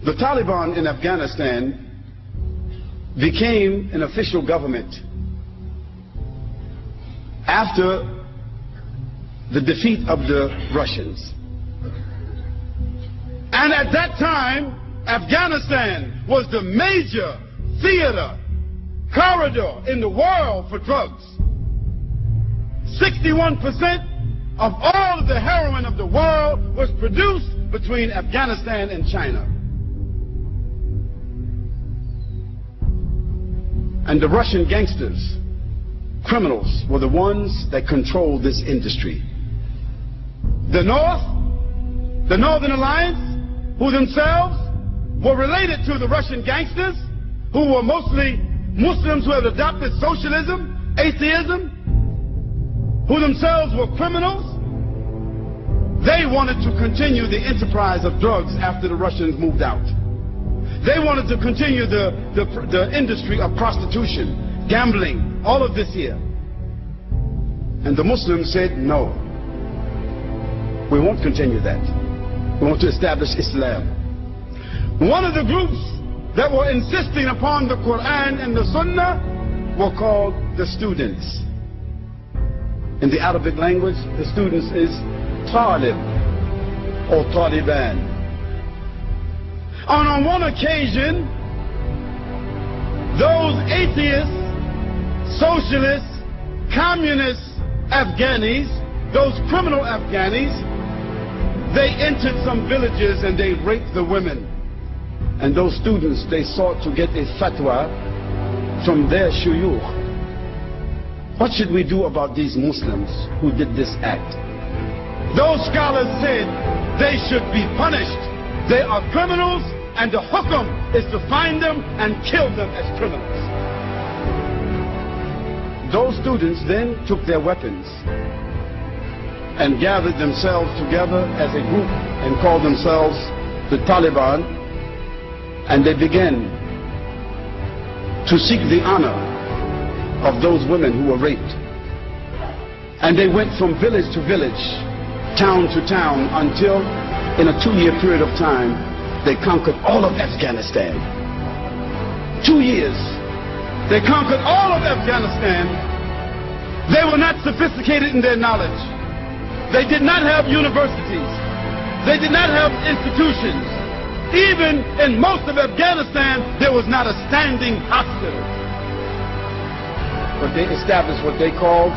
The Taliban in Afghanistan became an official government after the defeat of the Russians. And at that time, Afghanistan was the major theater, corridor in the world for drugs. 61% of all of the heroin of the world was produced between Afghanistan and China. And the Russian gangsters, criminals, were the ones that controlled this industry. The North, the Northern Alliance, who themselves were related to the Russian gangsters, who were mostly Muslims who had adopted socialism, atheism, who themselves were criminals. They wanted to continue the enterprise of drugs after the Russians moved out. They wanted to continue the industry of prostitution, gambling, all of this here. And the Muslims said, no, we won't continue that. We want to establish Islam. One of the groups that were insisting upon the Quran and the Sunnah were called the students. In the Arabic language, the students is Talib or Taliban. On one occasion, those atheists, socialists, communist Afghanis, those criminal Afghanis, they entered some villages and they raped the women. And those students, they sought to get a fatwa from their shuyukh. What should we do about these Muslims who did this act? Those scholars said they should be punished. They are criminals, and the hukum is to find them and kill them as criminals. Those students then took their weapons and gathered themselves together as a group and called themselves the Taliban, and they began to seek the honor of those women who were raped. And they went from village to village, town to town, until in a 2-year period of time they conquered all of Afghanistan. 2 years. They conquered all of Afghanistan. They were not sophisticated in their knowledge. They did not have universities. They did not have institutions. Even in most of Afghanistan, there was not a standing hospital. But they established what they called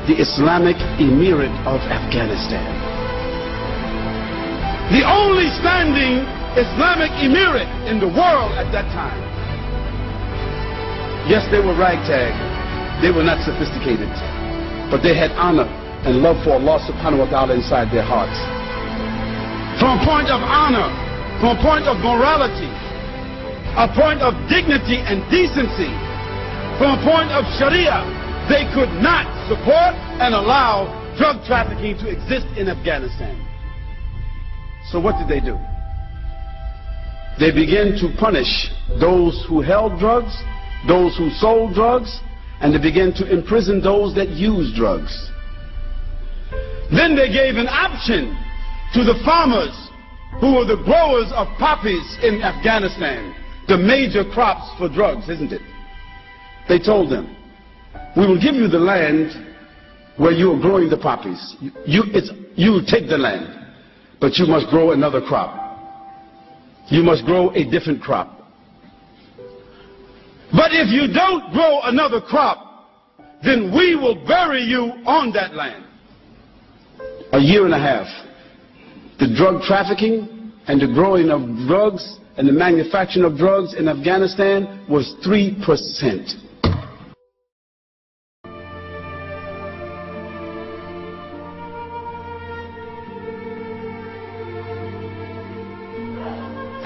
the Islamic Emirate of Afghanistan. The only standing Islamic Emirate in the world at that time. Yes, they were ragtag. They were not sophisticated. But they had honor and love for Allah subhanahu wa ta'ala inside their hearts. From a point of honor, from a point of morality, a point of dignity and decency, from a point of Sharia, they could not support and allow drug trafficking to exist in Afghanistan. So what did they do? They began to punish those who held drugs, those who sold drugs, and they began to imprison those that used drugs. Then they gave an option to the farmers who were the growers of poppies in Afghanistan, the major crops for drugs, isn't it? They told them, we will give you the land where you are growing the poppies. You take the land, but you must grow another crop. You must grow a different crop. But if you don't grow another crop, then we will bury you on that land. A year and a half, the drug trafficking and the growing of drugs and the manufacturing of drugs in Afghanistan was 3%.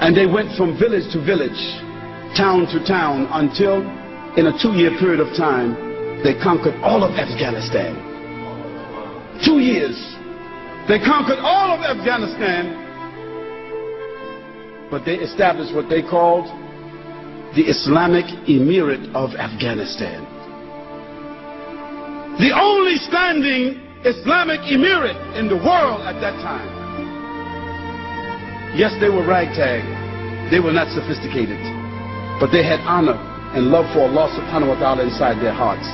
And they went from village to village, town to town, until in a 2-year period of time they conquered all of Afghanistan. 2 years. They conquered all of Afghanistan, but they established what they called the Islamic Emirate of Afghanistan. The only standing Islamic Emirate in the world at that time. Yes, they were ragtag. they were not sophisticated, but they had honor and love for Allah subhanahu wa ta'ala inside their hearts.